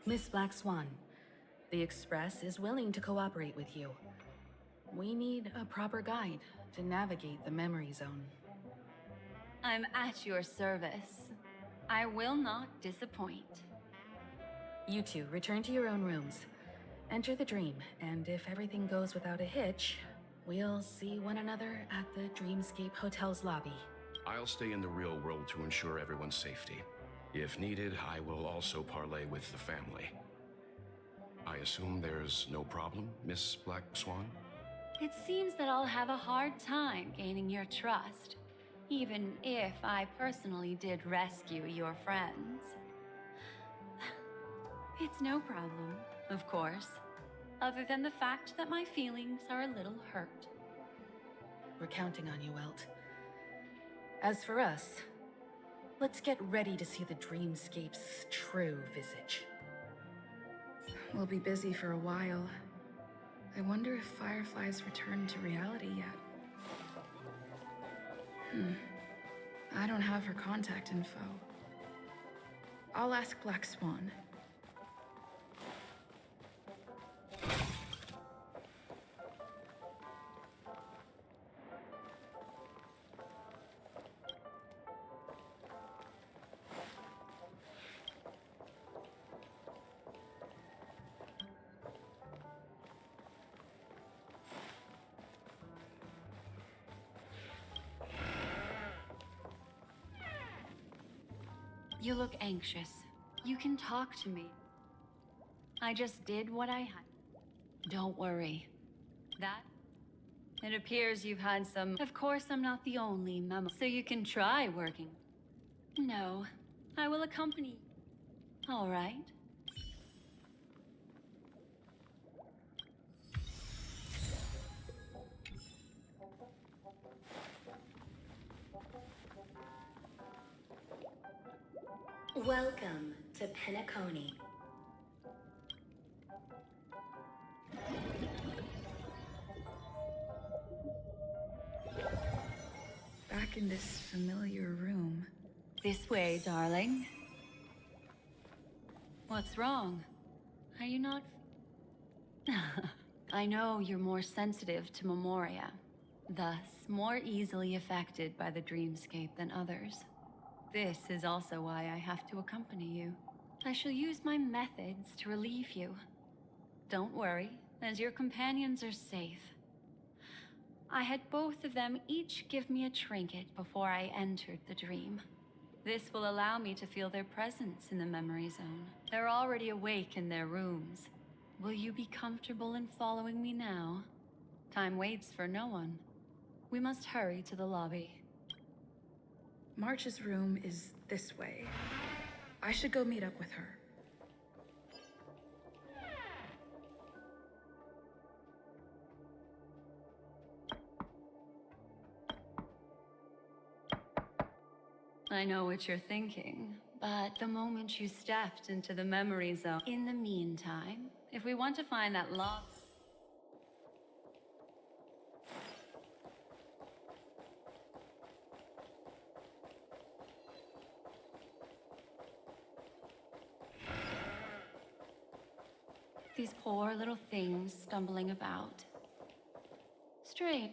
Miss Black Swan, the Express is willing to cooperate with you. We need a proper guide to navigate the memory zone. I'm at your service. I will not disappoint. You two return to your own rooms. Enter the dream, and if everything goes without a hitch, we'll see one another at the Dreamscape Hotel's lobby. I'll stay in the real world to ensure everyone's safety. If needed, I will also parlay with the family. I assume there's no problem, Miss Black Swan? It seems that I'll have a hard time gaining your trust, even if I personally did rescue your friends. It's no problem, of course, other than the fact that my feelings are a little hurt. We're counting on you, Welt. As for us, let's get ready to see the Dreamscape's true visage. We'll be busy for a while. I wonder if Firefly's returned to reality yet. I don't have her contact info. I'll ask Black Swan. You look anxious. You can talk to me. I just did what I had. Don't worry. It appears you've had some... Of course, I'm not the only memo, so you can try working. No, I will accompany. All right. Welcome to Penacony. Back in this familiar room. This way, darling. What's wrong? Are you not... I know you're more sensitive to Memoria, thus more easily affected by the dreamscape than others. This is also why I have to accompany you. I shall use my methods to relieve you. Don't worry, as your companions are safe. I had both of them each give me a trinket before I entered the dream. This will allow me to feel their presence in the memory zone. They're already awake in their rooms. Will you be comfortable in following me now? Time waits for no one. We must hurry to the lobby. March's room is this way. I should go meet up with her. I know what you're thinking, but the moment you stepped into the memory zone... In the meantime, if we want to find that lost... These poor little things stumbling about. Straight.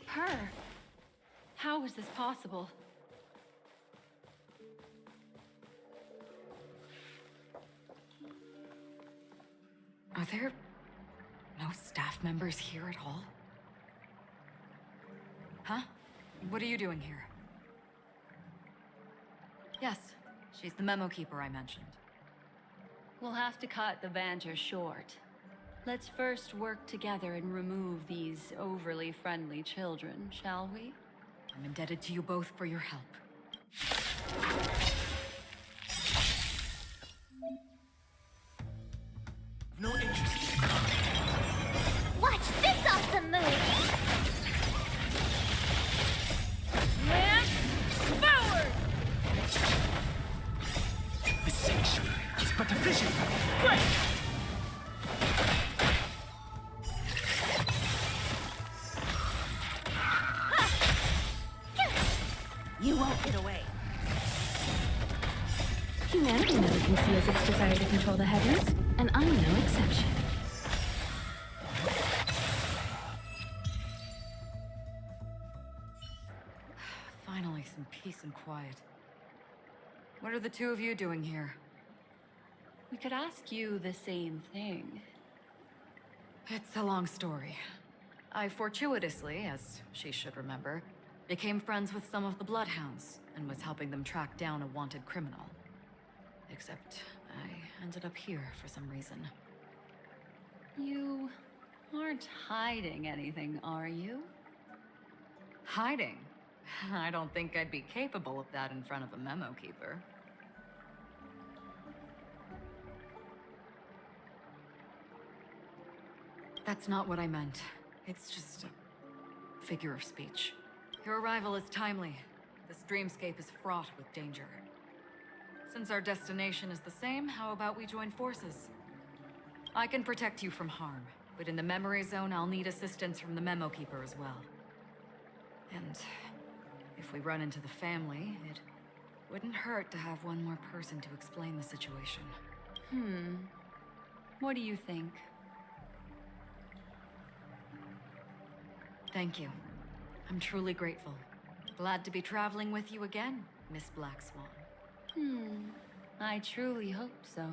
Her. How is this possible? Are there no staff members here at all? Huh? What are you doing here? Yes, she's the memo keeper I mentioned. We'll have to cut the banter short. Let's first work together and remove these overly friendly children, shall we? I'm indebted to you both for your help. No interest. Watch this awesome move! Lamp forward! Visage. You won't get away. Humanity never conceals its desire to control the heavens, and I'm no exception. Finally, some peace and quiet. What are the two of you doing here? We could ask you the same thing. It's a long story. I fortuitously, as she should remember, became friends with some of the Bloodhounds and was helping them track down a wanted criminal. Except I ended up here for some reason. You aren't hiding anything, are you? Hiding? I don't think I'd be capable of that in front of a memo keeper. That's not what I meant. It's just a figure of speech. Your arrival is timely. This dreamscape is fraught with danger. Since our destination is the same, how about we join forces? I can protect you from harm, but in the memory zone, I'll need assistance from the memo keeper as well. And if we run into the family, it wouldn't hurt to have one more person to explain the situation. What do you think? Thank you. I'm truly grateful. Glad to be traveling with you again, Miss Black Swan. I truly hope so.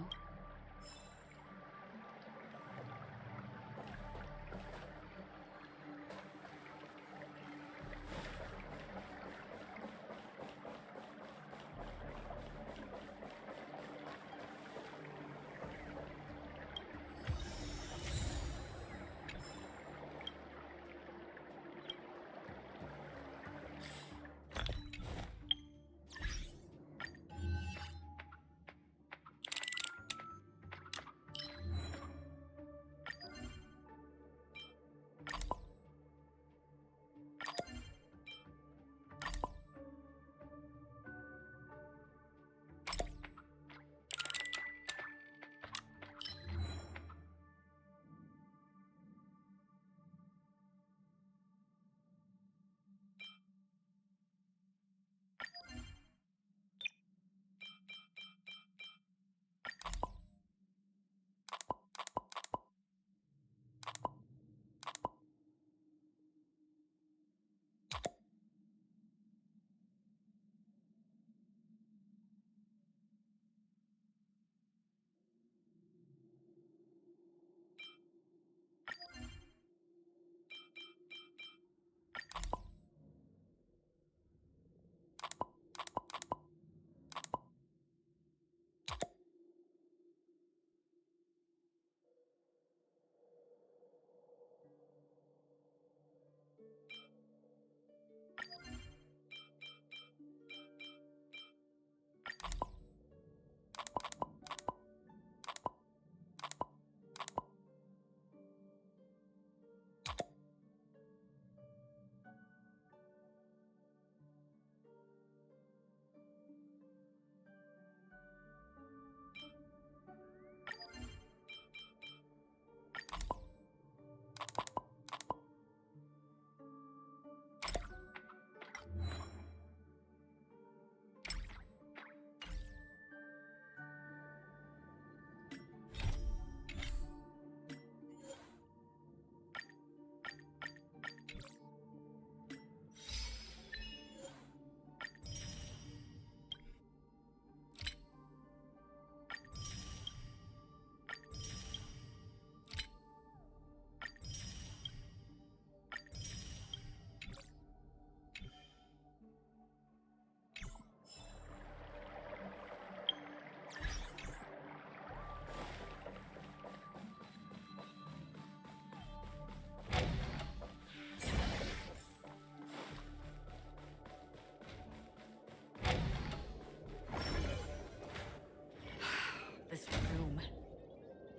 This room.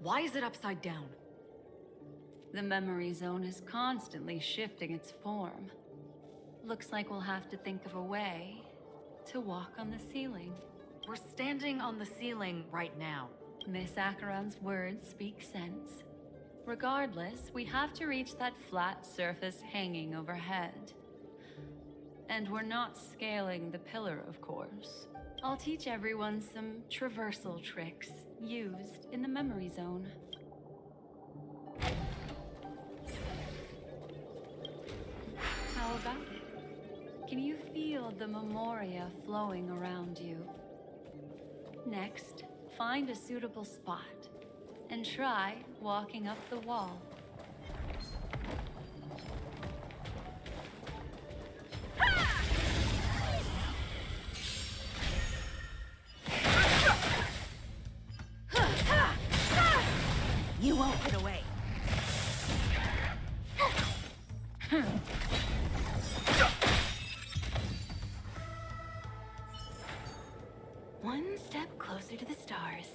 Why is it upside down? The memory zone is constantly shifting its form. Looks like we'll have to think of a way to walk on the ceiling. We're standing on the ceiling right now. Miss Acheron's words speak sense. Regardless, we have to reach that flat surface hanging overhead. And we're not scaling the pillar, of course. I'll teach everyone some traversal tricks used in the memory zone. How about it? Can you feel the memoria flowing around you? Next, find a suitable spot and try walking up the wall. You won't get away. One step closer to the stars.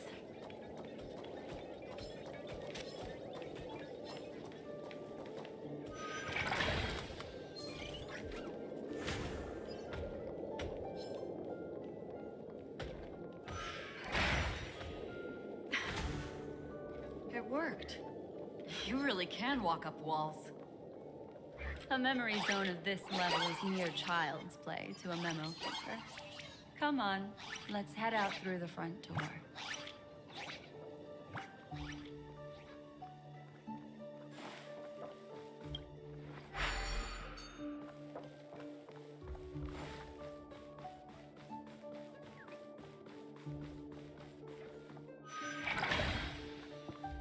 It worked. You really can walk up walls. A memory zone of this level is mere child's play to a memo taker. Come on, let's head out through the front door.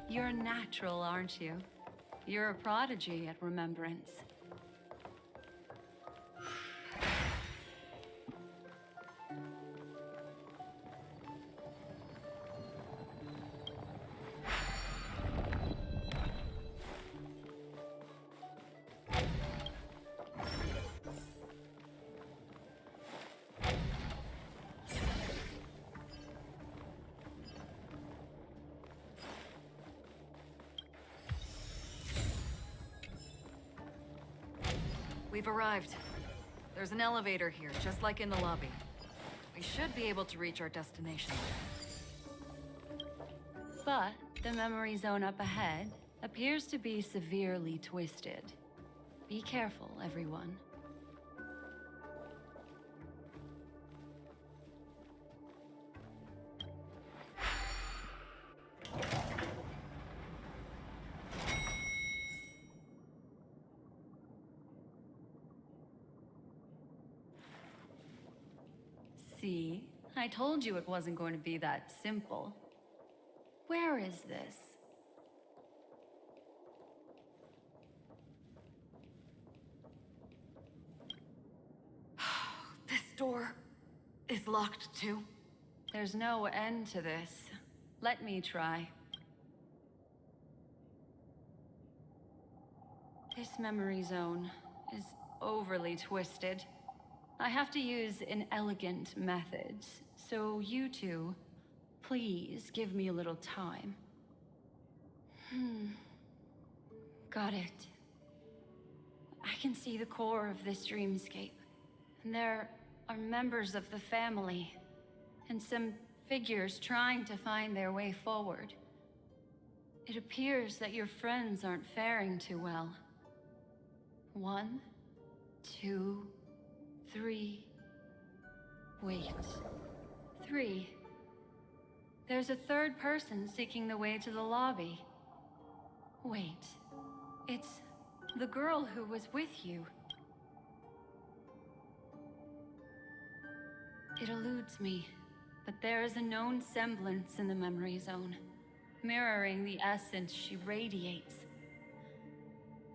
You're natural, aren't you? You're a prodigy at remembrance. We've arrived. There's an elevator here, just like in the lobby. We should be able to reach our destination. But the memory zone up ahead appears to be severely twisted. Be careful, everyone. See? I told you it wasn't going to be that simple. Where is this? This door is locked too. There's no end to this. Let me try. This memory zone is overly twisted. I have to use an elegant method, so you two, please give me a little time. Got it. I can see the core of this dreamscape, and there are members of the family, and some figures trying to find their way forward. It appears that your friends aren't faring too well. 1, 2, 3. Wait. 3. There's a third person seeking the way to the lobby. Wait. It's the girl who was with you. It eludes me, but there is a known semblance in the memory zone, mirroring the essence she radiates.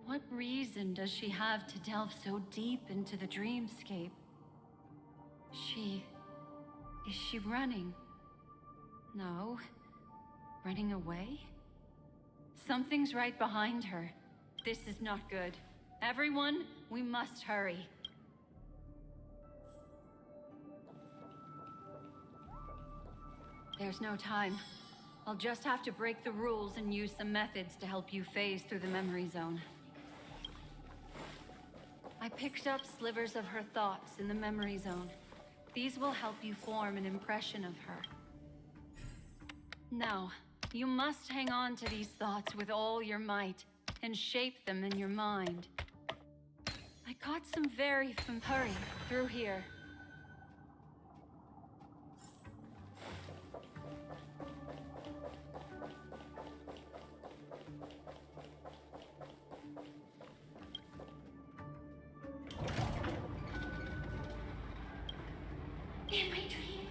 What reason does she have to delve so deep into the dreamscape? Is she running? No. Running away? Something's right behind her. This is not good. Everyone, we must hurry. There's no time. I'll just have to break the rules and use some methods to help you phase through the memory zone. I picked up slivers of her thoughts in the memory zone. These will help you form an impression of her. Now, you must hang on to these thoughts with all your might and shape them in your mind. I caught some hurry, through here. In my dream,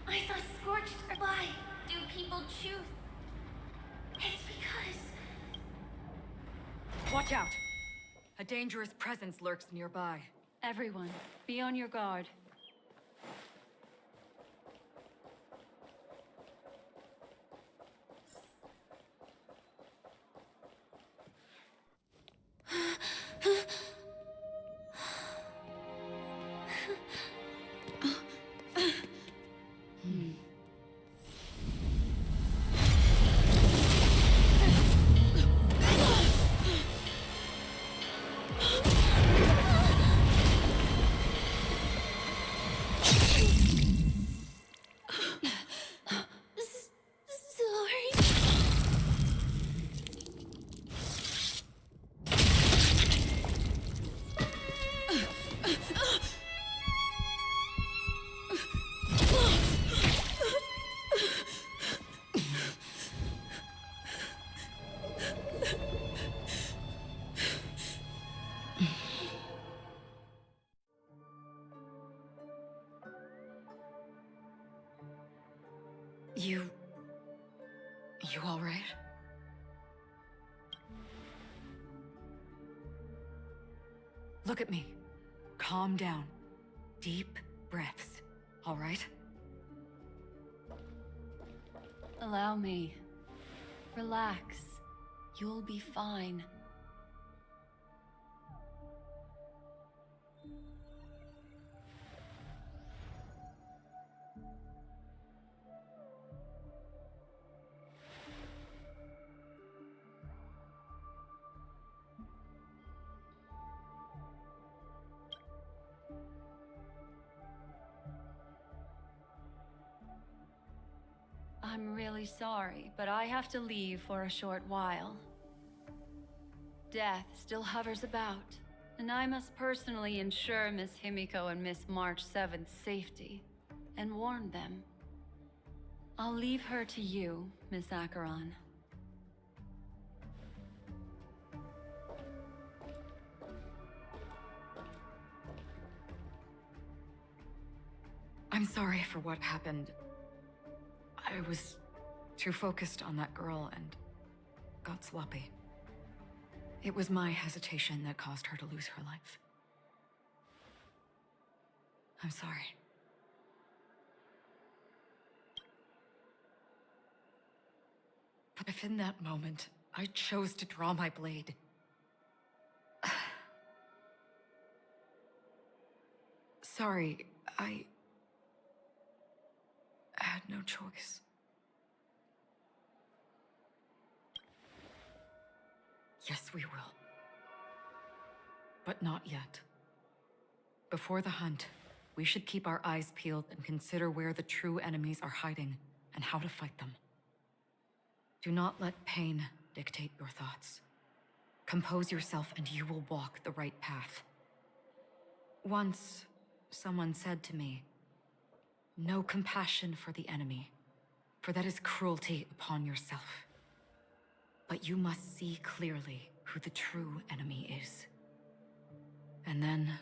I saw scorched earth. Why do people choose? It's because... Watch out! A dangerous presence lurks nearby. Everyone, be on your guard. Sorry. You all right? Look at me. Calm down. Deep breaths, all right? Allow me. Relax. You'll be fine. I'm really sorry, but I have to leave for a short while. Death still hovers about, and I must personally ensure Miss Himiko and Miss March 7th's safety, and warn them. I'll leave her to you, Miss Acheron. I'm sorry for what happened. I was too focused on that girl and got sloppy. It was my hesitation that caused her to lose her life. I'm sorry. But if in that moment I chose to draw my blade, sorry, I had no choice. Yes, we will. But not yet. Before the hunt, we should keep our eyes peeled and consider where the true enemies are hiding and how to fight them. Do not let pain dictate your thoughts. Compose yourself and you will walk the right path. Once, someone said to me, "No compassion for the enemy, for that is cruelty upon yourself. But you must see clearly who the true enemy is. And then,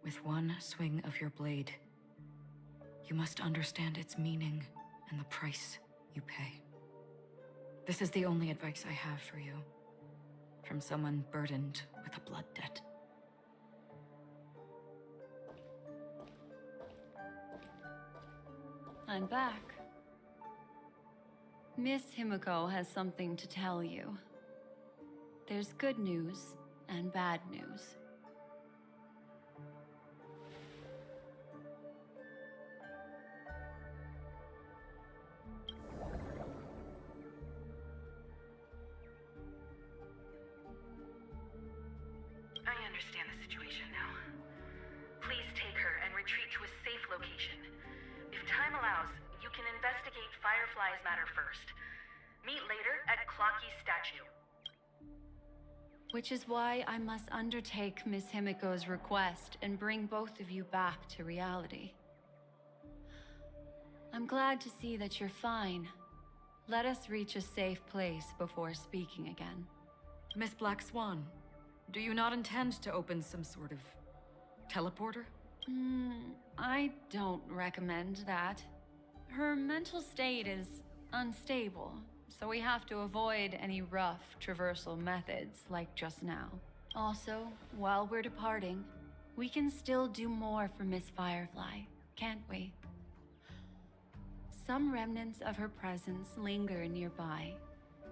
with one swing of your blade, you must understand its meaning and the price you pay." This is the only advice I have for you, from someone burdened with a blood debt. I'm back. Miss Himiko has something to tell you. There's good news and bad news. I understand the situation now. Please take her and retreat to a safe location. If time allows, you can investigate Firefly's matter first. Meet later at Clocky's statue. Which is why I must undertake Miss Himiko's request and bring both of you back to reality. I'm glad to see that you're fine. Let us reach a safe place before speaking again. Miss Black Swan, do you not intend to open some sort of teleporter? I don't recommend that. Her mental state is unstable, so we have to avoid any rough traversal methods like just now. Also, while we're departing, we can still do more for Miss Firefly, can't we? Some remnants of her presence linger nearby.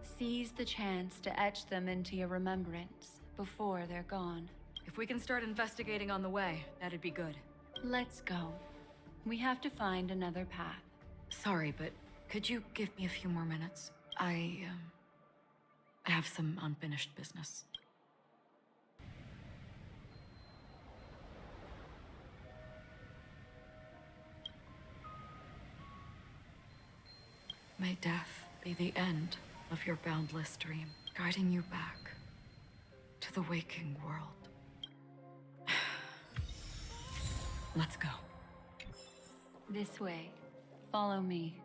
Seize the chance to etch them into your remembrance before they're gone. If we can start investigating on the way, that'd be good. Let's go. We have to find another path. Sorry, but could you give me a few more minutes? I have some unfinished business. May death be the end of your boundless dream, guiding you back to the waking world. Let's go. This way. Follow me.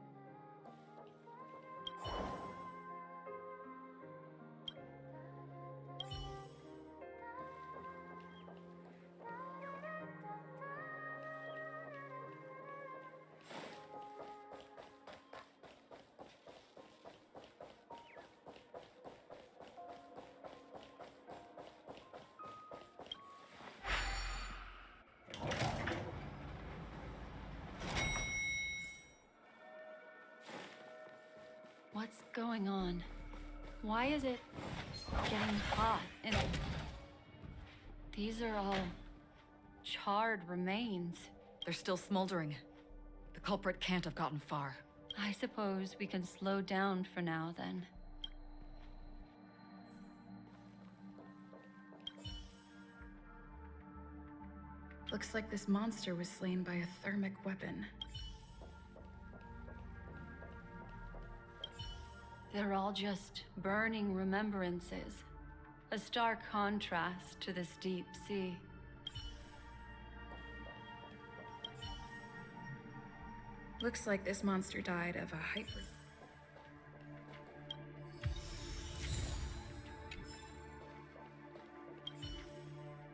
What's going on? Why is it getting hot? And these are all charred remains. They're still smoldering. The culprit can't have gotten far. I suppose we can slow down for now, then. Looks like this monster was slain by a thermic weapon. They're all just burning remembrances. A stark contrast to this deep sea. Looks like this monster died of a hyper...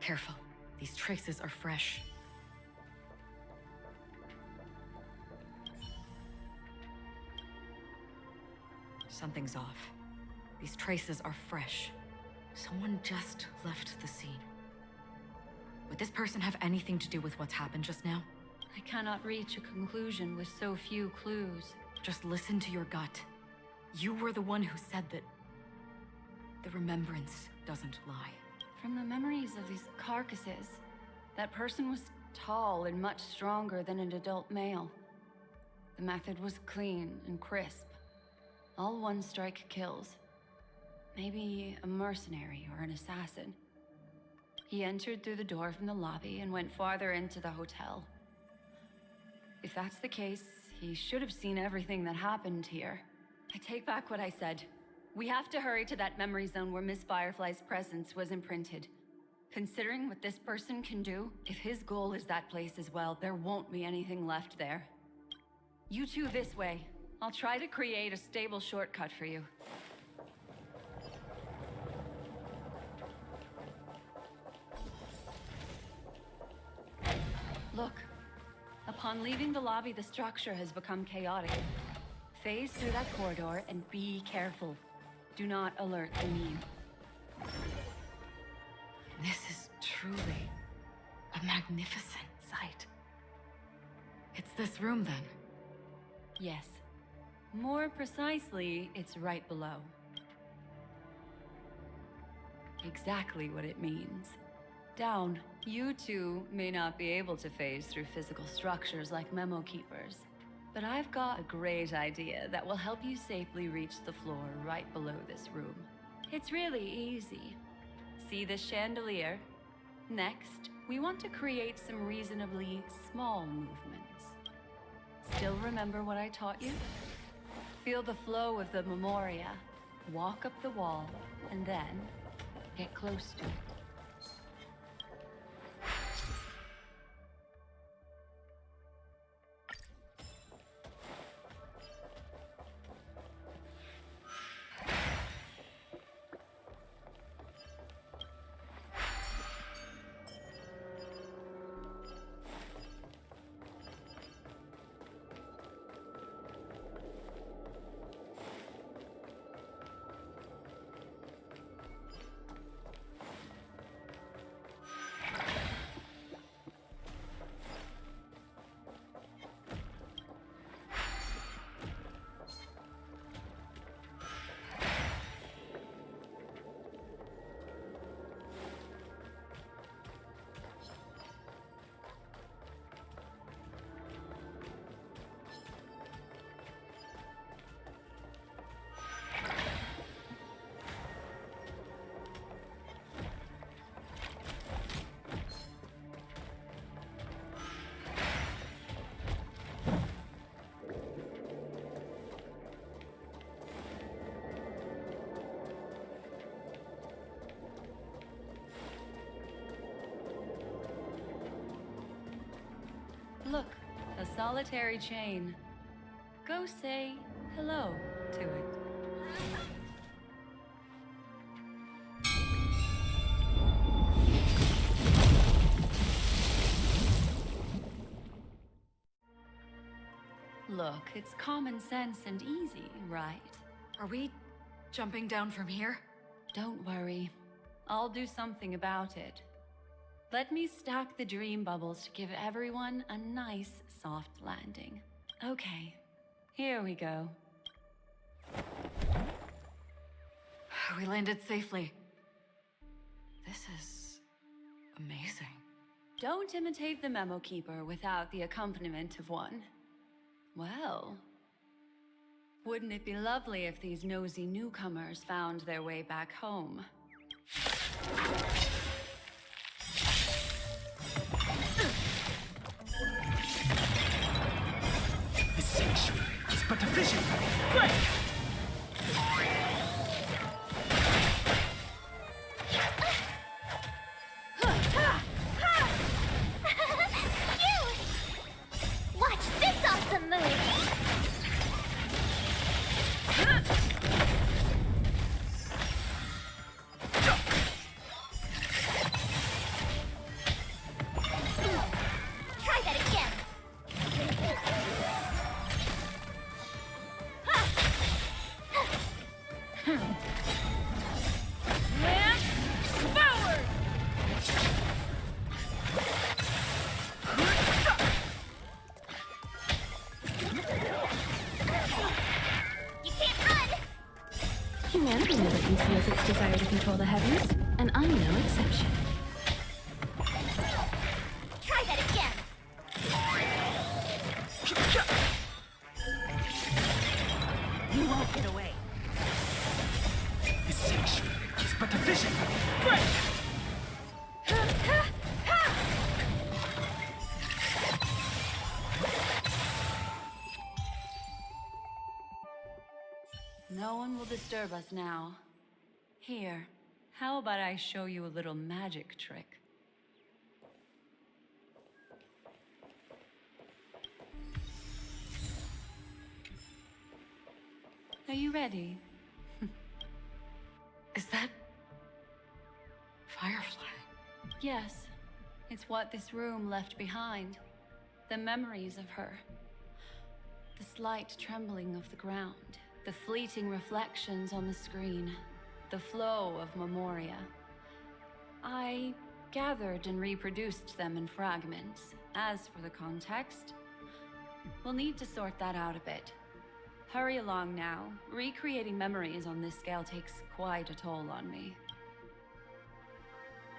Careful. These traces are fresh. Something's off. These traces are fresh. Someone just left the scene. Would this person have anything to do with what's happened just now? I cannot reach a conclusion with so few clues. Just listen to your gut. You were the one who said that the remembrance doesn't lie. From the memories of these carcasses, that person was tall and much stronger than an adult male. The method was clean and crisp. All one-strike kills. Maybe a mercenary or an assassin. He entered through the door from the lobby and went farther into the hotel. If that's the case, he should have seen everything that happened here. I take back what I said. We have to hurry to that memory zone where Miss Firefly's presence was imprinted. Considering what this person can do, if his goal is that place as well, there won't be anything left there. You two this way. I'll try to create a stable shortcut for you. Look. Upon leaving the lobby, the structure has become chaotic. Phase through that corridor and be careful. Do not alert the meme. This is truly a magnificent sight. It's this room, then? Yes. More precisely, it's right below. Exactly what it means. Down. You two may not be able to phase through physical structures like memo keepers, but I've got a great idea that will help you safely reach the floor right below this room. It's really easy. See this chandelier? Next, we want to create some reasonably small movements. Still remember what I taught you? Feel the flow of the memoria. Walk up the wall, and then get close to it. Look, a solitary chain. Go say hello to it. Look, it's common sense and easy, right? Are we jumping down from here? Don't worry. I'll do something about it. Let me stack the dream bubbles to give everyone a nice, soft landing. Okay, here we go. We landed safely. This is amazing. Don't imitate the Memo Keeper without the accompaniment of one. Well, wouldn't it be lovely if these nosy newcomers found their way back home? The sanctuary is but a vision. Break! Watch this awesome move! Try that again! Lance forward! You can't run! Humanity never conceals its desire to control the heavens, and I'm no exception. Try that again! You won't get away. The sanctuary is but a vision. Break! No one will disturb us now. Here, how about I show you a little magic trick? Are you ready? Is that Firefly? Yes, it's what this room left behind. The memories of her. The slight trembling of the ground. The fleeting reflections on the screen. The flow of memoria. I gathered and reproduced them in fragments. As for the context, we'll need to sort that out a bit. Hurry along now. Recreating memories on this scale takes quite a toll on me.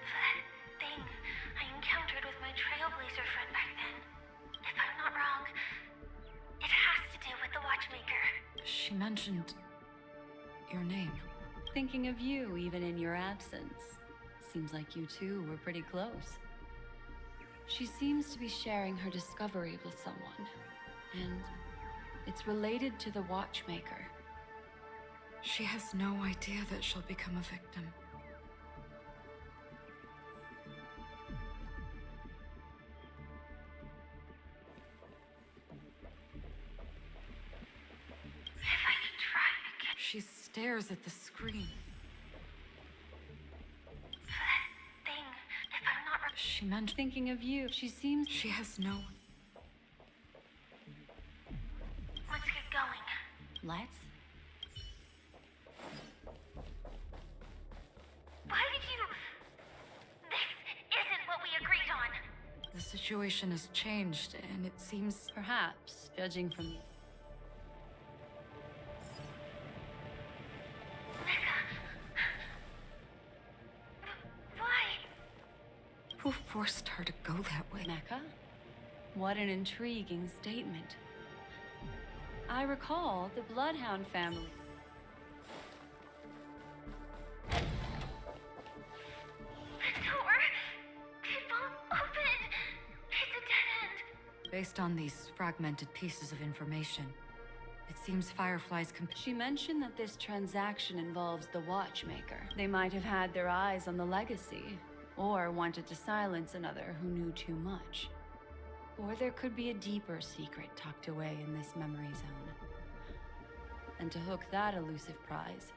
That thing I encountered with my Trailblazer friend back then. If I'm not wrong, it has to do with the Watchmaker. She mentioned your name. Thinking of you even in your absence. Seems like you two were pretty close. She seems to be sharing her discovery with someone. And it's related to the Watchmaker. She has no idea that she'll become a victim. stares at the screen. Thing, if I'm not wrong. She meant Thinking of you, she seems... she has no... Let's get going. Let's? Why did you... This isn't what we agreed on. The situation has changed, and it seems... Perhaps, judging from you. Why? Who forced her to go that way? Mecca? What an intriguing statement. I recall the Bloodhound family. The door. It won't open. It's a dead end. Based on these fragmented pieces of information, it seems Firefly's She mentioned that this transaction involves the Watchmaker. They might have had their eyes on the legacy, or wanted to silence another who knew too much. Or there could be a deeper secret tucked away in this memory zone. And to hook that elusive prize,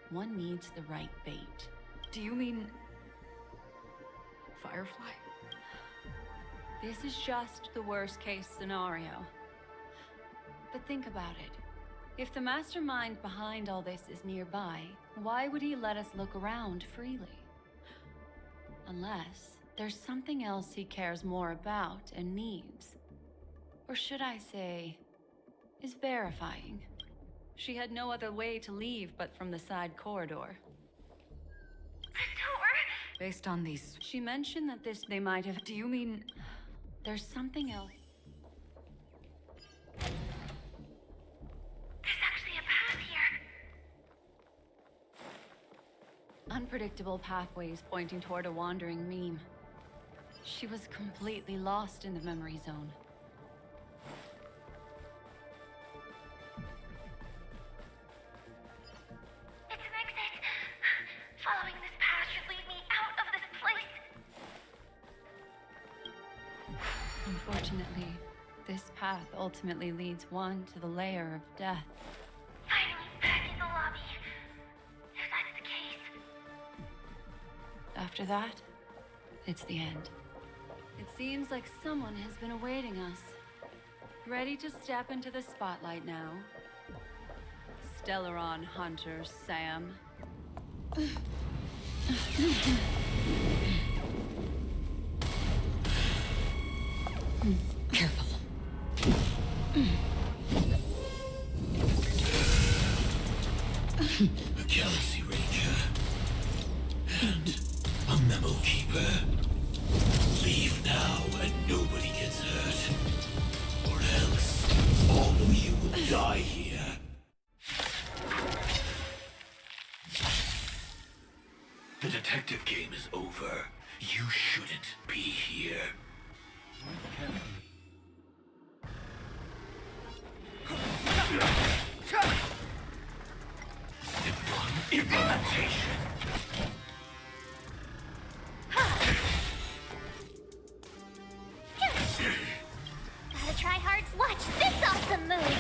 one needs the right bait. Do you mean... Firefly? This is just the worst-case scenario. But think about it. If the mastermind behind all this is nearby, why would he let us look around freely? Unless there's something else he cares more about and needs. Or should I say, is verifying. She had no other way to leave but from the side corridor. The door. Based on these... She mentioned that they might have... Do you mean... There's something else. There's actually a path here. Unpredictable pathways pointing toward a wandering Reem. She was completely lost in the memory zone. It's an exit. Following this path should lead me out of this place. Unfortunately, this path ultimately leads one to the lair of death. Finally back in the lobby. If that's the case. After that, it's the end. It seems like someone has been awaiting us. Ready to step into the spotlight now. Stellaron Hunter Sam. Careful. A Galaxy Ranger. And a Memo Keeper. Leave now and nobody gets hurt. Or else, all of you will die here. The detective game is over. You shouldn't be here. Step 1, implementation. Gotta try hard to watch this awesome move.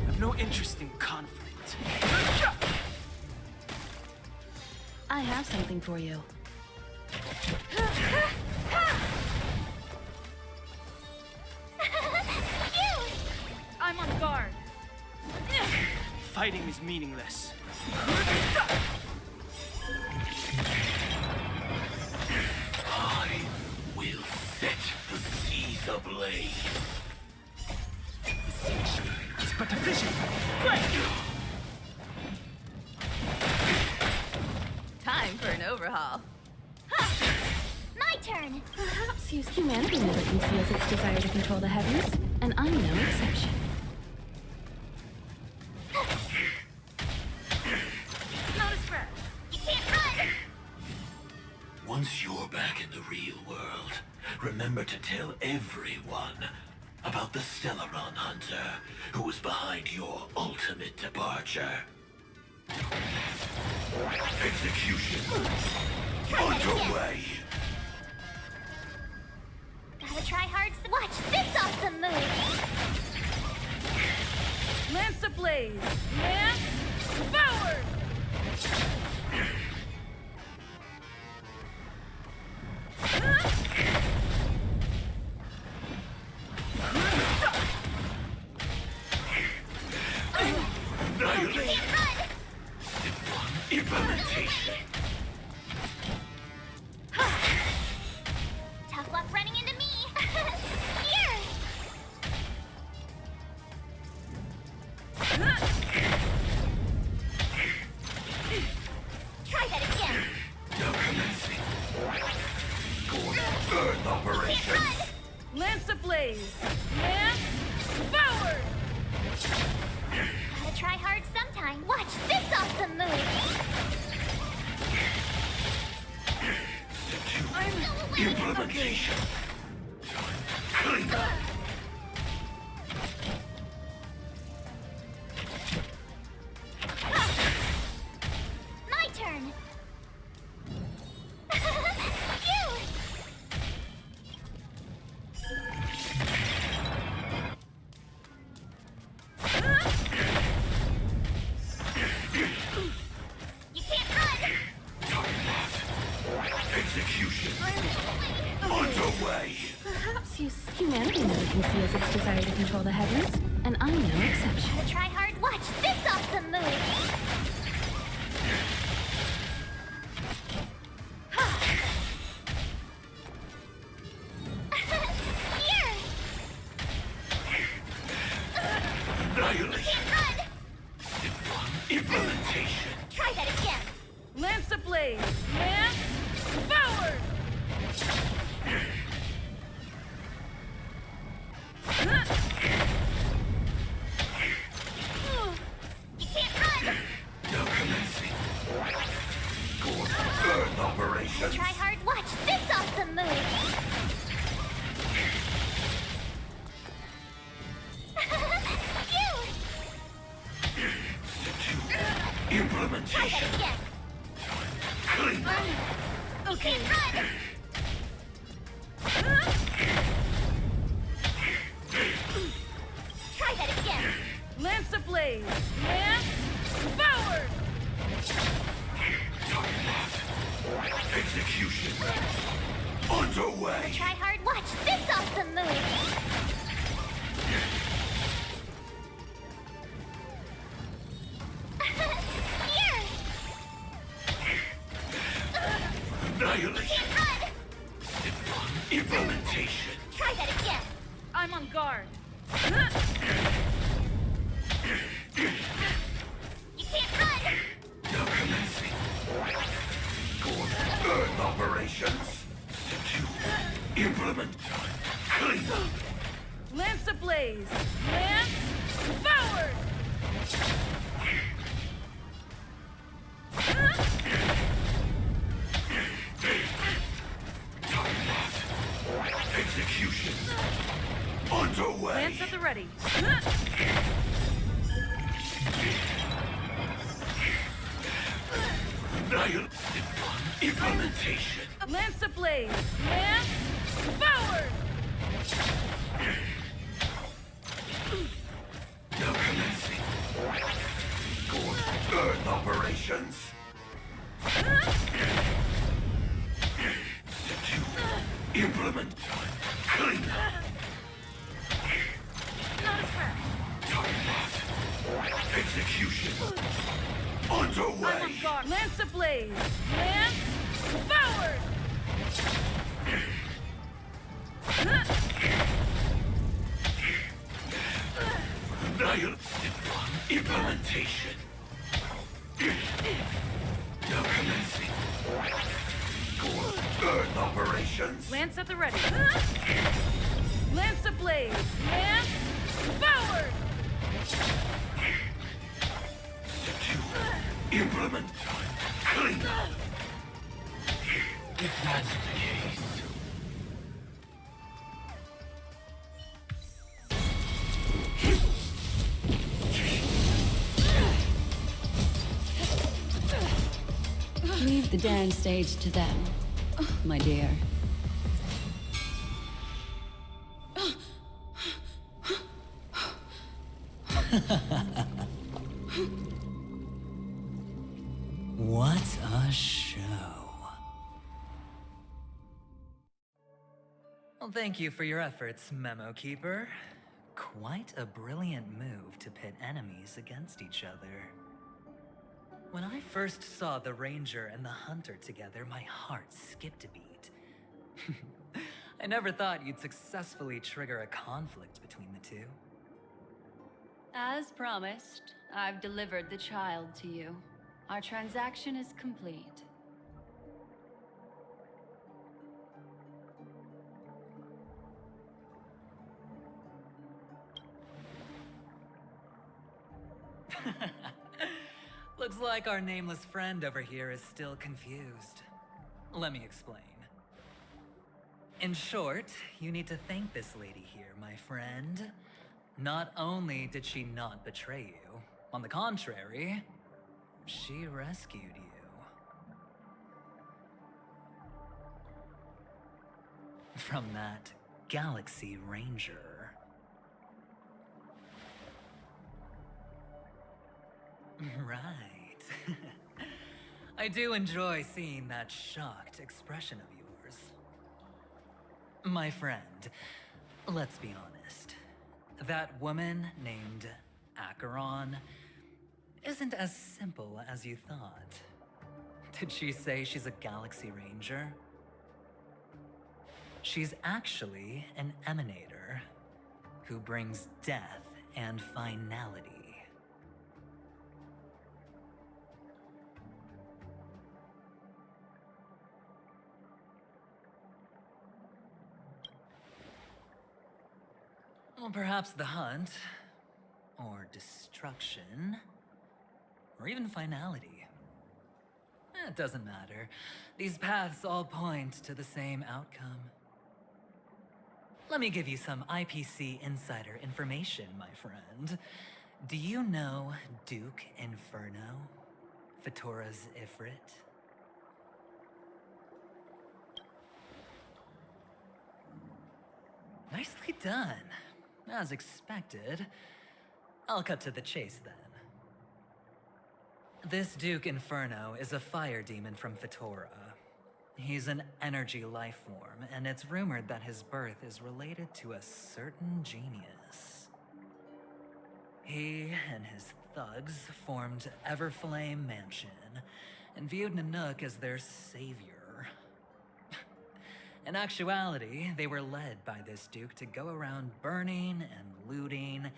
I've no interest in conflict. I have something for you. I'm on guard. Fighting is meaningless. I will set the seas ablaze. It's but a vision. Great! Time for an overhaul. My turn. Perhaps humanity never conceals its desire to control the heavens, and I'm no exception. Notice red. You can't run. Once you're back in the real world, remember to tell everyone about the Stellaron Hunter who was behind your ultimate departure. Execution underway. Gotta try hard. Watch this awesome move! Lance ablaze! Lance forward! Implementation. Tough luck running into me! Here! Try that again! Now commencing. Earth operation. Lance ablaze! Lance forward! Gotta try hard sometime. Watch this awesome move! Implementation. Clean up. My turn! Phew! You can't run! Execution. Underway. Perhaps humanity never conceals its desire to control the heavens, and I'm no exception. Gotta try hard. Watch this awesome move! Here! Annihilation. Can't run! Implementation. Try that again! Lance ablaze! Lance forward! You can't run! Now commencing. Earth operation. Try hard. Watch this awesome move! Phew! Try Implementation. that again! Clean up. You can't run! Try that again! Lance ablaze! Lance forward! Execution. Underway. Try hard. Watch this awesome move! Here! Annihilation. Can't run! Implementation. Try that again! I'm on guard. You can't run! Now commencing. Earth operations. Implement. Clean up. Lance ablaze! Lance forward! Execution. Underway. Lance at the ready. Implementation. Lance ablaze! Lance forward! Now commencing. Earth operations. Implement. Clean up. Not as fast. Execution. I'm Underway. on guard. Lance ablaze! Lance forward! Implementation. Now commencing. Earth operations. Lance at the ready. Lance ablaze! Lance forward! Implement. Clean up. If that's the case. Leave the dance stage to them, my dear. What a show. Well, thank you for your efforts, Memo Keeper. Quite a brilliant move to pit enemies against each other. When I first saw the Ranger and the Hunter together, my heart skipped a beat. I never thought you'd successfully trigger a conflict between the two. As promised, I've delivered the child to you. Our transaction is complete. Looks like our nameless friend over here is still confused. Let me explain. In short, you need to thank this lady here, my friend. Not only did she not betray you, on the contrary, she rescued you. From that Galaxy Ranger. Right. I do enjoy seeing that shocked expression of yours. My friend, let's be honest. That woman named Acheron isn't as simple as you thought. Did she say she's a Galaxy Ranger? She's actually an emanator who brings death and finality. Well, perhaps the hunt, or destruction, or even finality. It doesn't matter. These paths all point to the same outcome. Let me give you some IPC insider information, my friend. Do you know Duke Inferno, Fatora's Ifrit? Nicely done. As expected. I'll cut to the chase then. This Duke Inferno is a fire demon from Fatora. He's an energy life form, and it's rumored that his birth is related to a certain genius. He and his thugs formed Everflame Mansion, and viewed Nanook as their savior. In actuality, they were led by this Duke to go around burning and looting,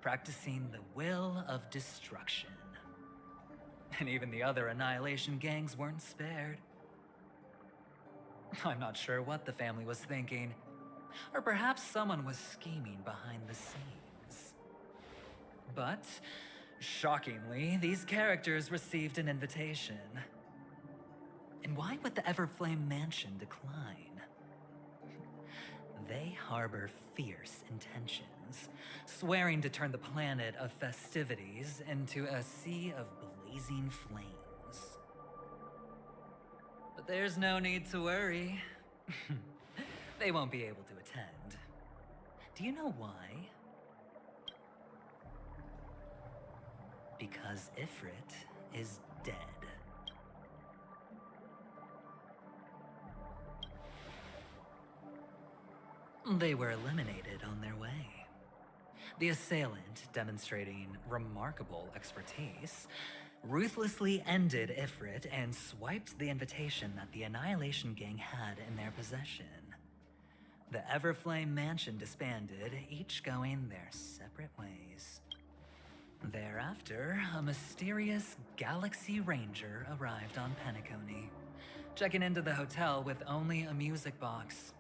practicing the will of destruction. And even the other Annihilation gangs weren't spared. I'm not sure what the family was thinking, or perhaps someone was scheming behind the scenes. But, shockingly, these characters received an invitation. And why would the Everflame Mansion decline? They harbor fierce intentions, swearing to turn the planet of festivities into a sea of blazing flames. But there's no need to worry. They won't be able to attend. Do you know why? Because Ifrit is dead. They were eliminated on their way. The assailant, demonstrating remarkable expertise, ruthlessly ended Ifrit and swiped the invitation that the Annihilation Gang had in their possession. The Everflame Mansion disbanded, each going their separate ways. Thereafter, a mysterious Galaxy Ranger arrived on Penacony, checking into the hotel with only a music box.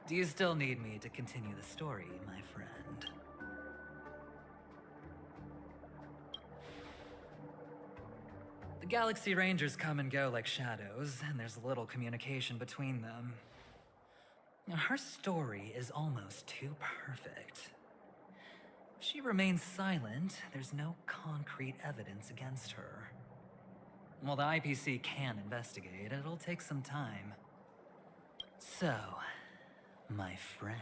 Do you still need me to continue the story, my friend? The Galaxy Rangers come and go like shadows, and there's little communication between them. Now, her story is almost too perfect. If she remains silent, there's no concrete evidence against her. While the IPC can investigate, it'll take some time. So, my friend,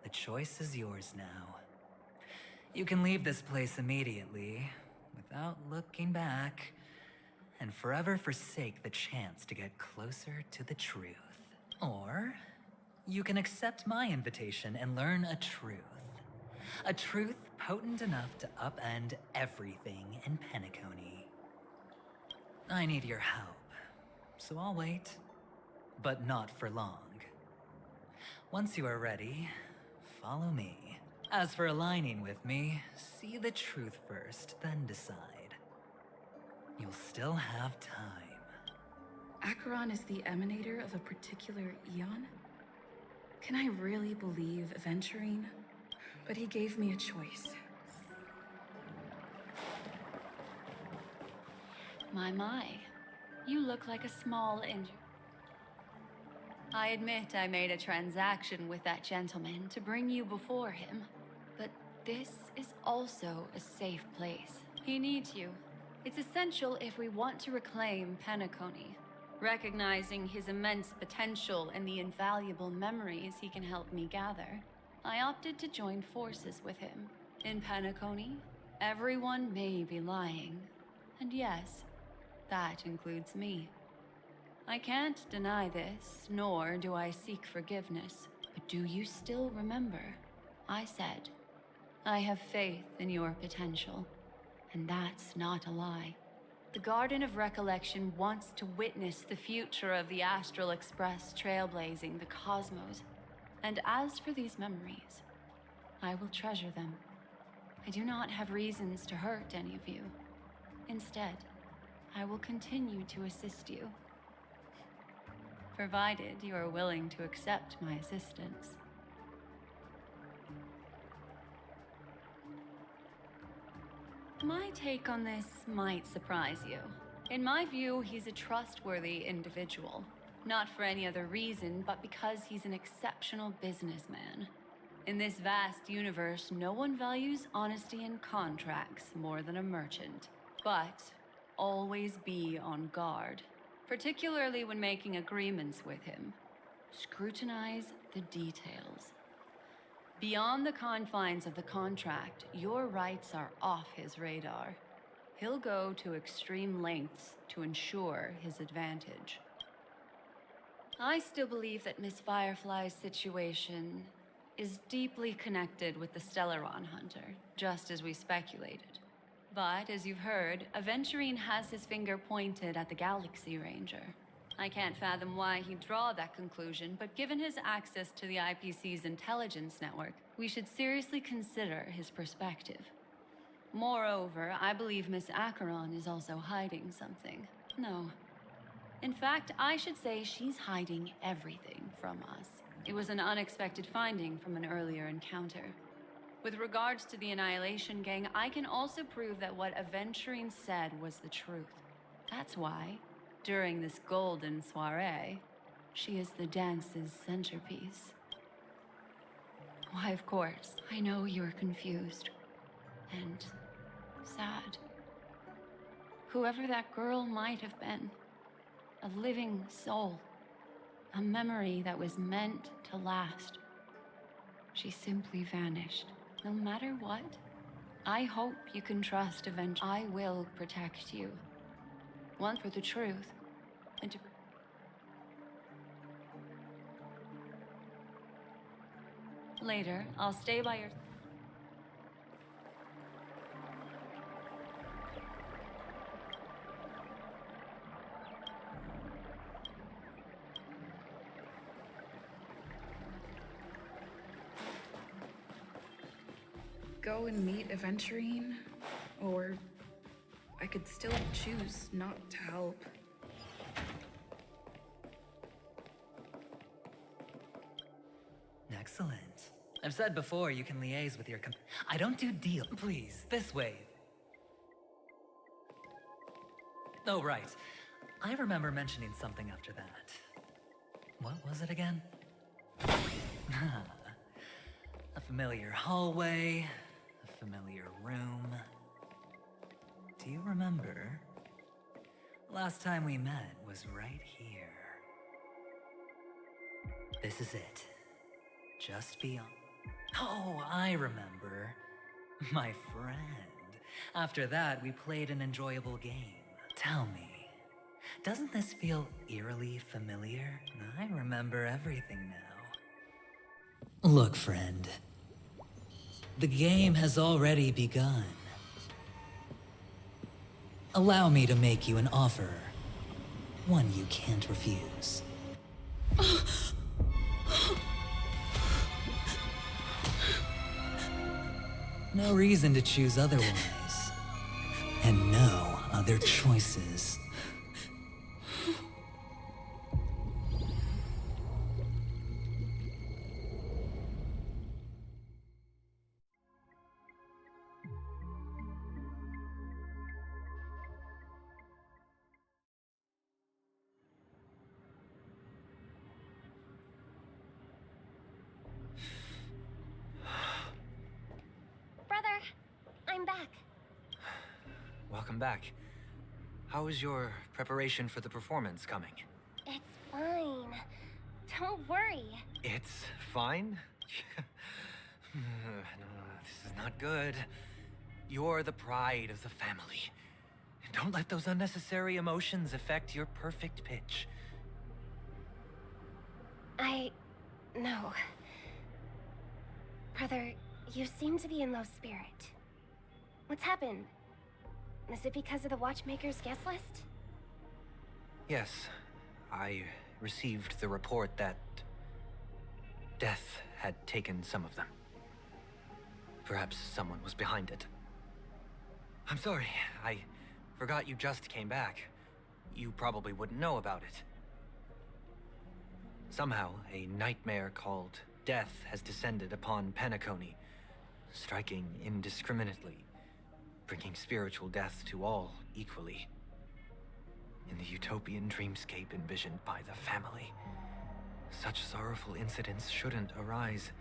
the choice is yours now. You can leave this place immediately, without looking back, and forever forsake the chance to get closer to the truth. Or, you can accept my invitation and learn a truth. A truth potent enough to upend everything in Penacony. I need your help, so I'll wait. But not for long. Once you are ready, follow me. As for aligning with me, see the truth first, then decide. You'll still have time. Acheron is the emanator of a particular eon? Can I really believe Aventurine? But he gave me a choice. My. You look like a small injury. I admit I made a transaction with that gentleman to bring you before him. But this is also a safe place. He needs you. It's essential if we want to reclaim Penacony. Recognizing his immense potential and the invaluable memories he can help me gather, I opted to join forces with him. In Penacony, everyone may be lying. And yes, that includes me. I can't deny this, nor do I seek forgiveness. But do you still remember? I said, I have faith in your potential. And that's not a lie. The Garden of Recollection wants to witness the future of the Astral Express trailblazing the cosmos. And as for these memories, I will treasure them. I do not have reasons to hurt any of you. Instead, I will continue to assist you. Provided you are willing to accept my assistance. My take on this might surprise you. In my view, he's a trustworthy individual. Not for any other reason, but because he's an exceptional businessman. In this vast universe, no one values honesty in contracts more than a merchant. But always be on guard, particularly when making agreements with him. Scrutinize the details. Beyond the confines of the contract, your rights are off his radar. He'll go to extreme lengths to ensure his advantage. I still believe that Miss Firefly's situation is deeply connected with the Stellaron Hunter, just as we speculated. But, as you've heard, Aventurine has his finger pointed at the Galaxy Ranger. I can't fathom why he'd draw that conclusion, but given his access to the IPC's intelligence network, we should seriously consider his perspective. Moreover, I believe Miss Acheron is also hiding something. No. In fact, I should say she's hiding everything from us. It was an unexpected finding from an earlier encounter. With regards to the Annihilation Gang, I can also prove that what Aventurine said was the truth. That's why, during this golden soiree, she is the dance's centerpiece. Why, of course, I know you're confused and sad. Whoever that girl might have been, a living soul, a memory that was meant to last. She simply vanished. No matter what, I hope you can trust eventually. I will protect you. One for the truth, and to... Later, I'll stay by your... Go and meet Aventurine, or I could still choose not to help. Excellent. I've said before you can liaise with your I don't do deal. Please, this way. Oh, right. I remember mentioning something after that. What was it again? A familiar hallway, a familiar room. Do you remember? Last time we met was right here. This is it. Just beyond. Oh, I remember. My friend. After that, we played an enjoyable game. Tell me, doesn't this feel eerily familiar? I remember everything now. Look, friend. The game has already begun. Allow me to make you an offer. One you can't refuse. No reason to choose otherwise. And no other choices. Brother, I'm back. Welcome back. How is your preparation for the performance coming? It's fine. Don't worry. It's fine? This is not good. You're the pride of the family. Don't let those unnecessary emotions affect your perfect pitch. No. Brother, you seem to be in low spirit. What's happened? Is it because of the Watchmaker's guest list? Yes, I received the report that death had taken some of them. Perhaps someone was behind it. I'm sorry, I forgot you just came back. You probably wouldn't know about it. Somehow, a nightmare called death has descended upon Penacony, striking indiscriminately, bringing spiritual death to all equally. In the utopian dreamscape envisioned by the family, such sorrowful incidents shouldn't arise.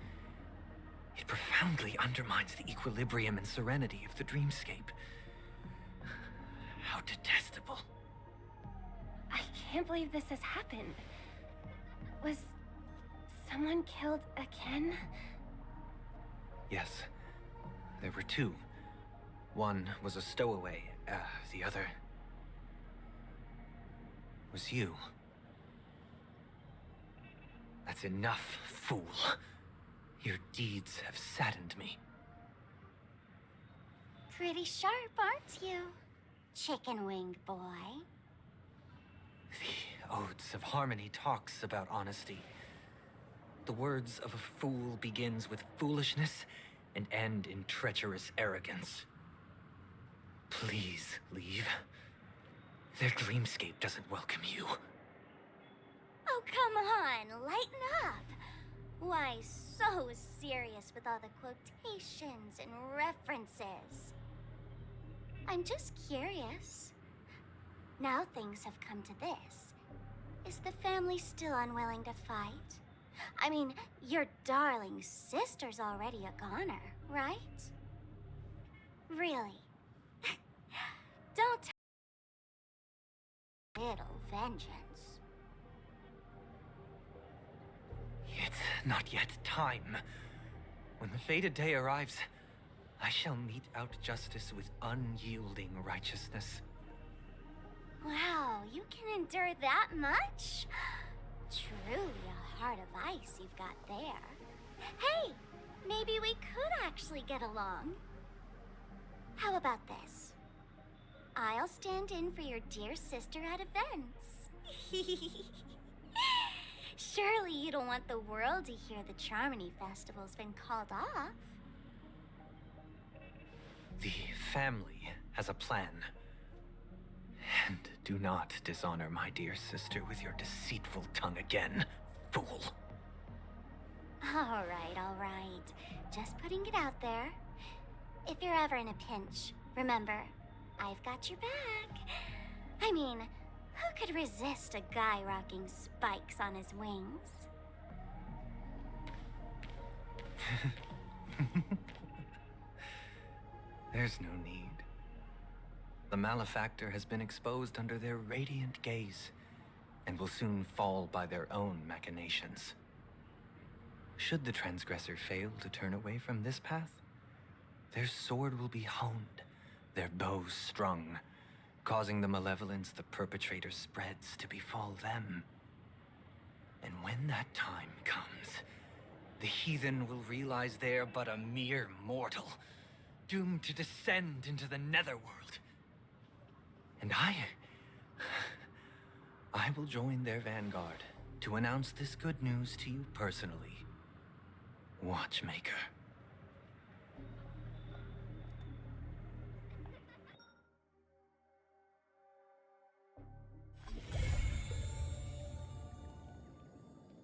It profoundly undermines the equilibrium and serenity of the dreamscape. How detestable. I can't believe this has happened. Was someone killed again? Yes, there were two. One was a stowaway, the other was you. That's enough, fool. Your deeds have saddened me. Pretty sharp, aren't you, chicken-winged boy? The Odes of Harmony talks about honesty. The words of a fool begins with foolishness and end in treacherous arrogance. Please leave. Their dreamscape doesn't welcome you. Oh, come on, lighten up. Why so serious with all the quotations and references? I'm just curious. Now things have come to this. Is the family still unwilling to fight? I mean, your darling sister's already a goner, right? Really? Don't little vengeance. It's not yet time. When the fated day arrives, I shall mete out justice with unyielding righteousness. Wow, you can endure that much? Truly a heart of ice you've got there. Hey, maybe we could actually get along. How about this? I'll stand in for your dear sister at events. Surely you don't want the world to hear the Charmony Festival's been called off. The family has a plan. And do not dishonor my dear sister with your deceitful tongue again, fool. All right. Just putting it out there. If you're ever in a pinch, remember, I've got your back. I mean, who could resist a guy rocking spikes on his wings? There's no need. The malefactor has been exposed under their radiant gaze, and will soon fall by their own machinations. Should the transgressor fail to turn away from this path, Their sword will be honed, their bows strung, causing the malevolence the perpetrator spreads to befall them. And when that time comes, the heathen will realize they're but a mere mortal, doomed to descend into the netherworld. And I will join their vanguard to announce this good news to you personally, Watchmaker.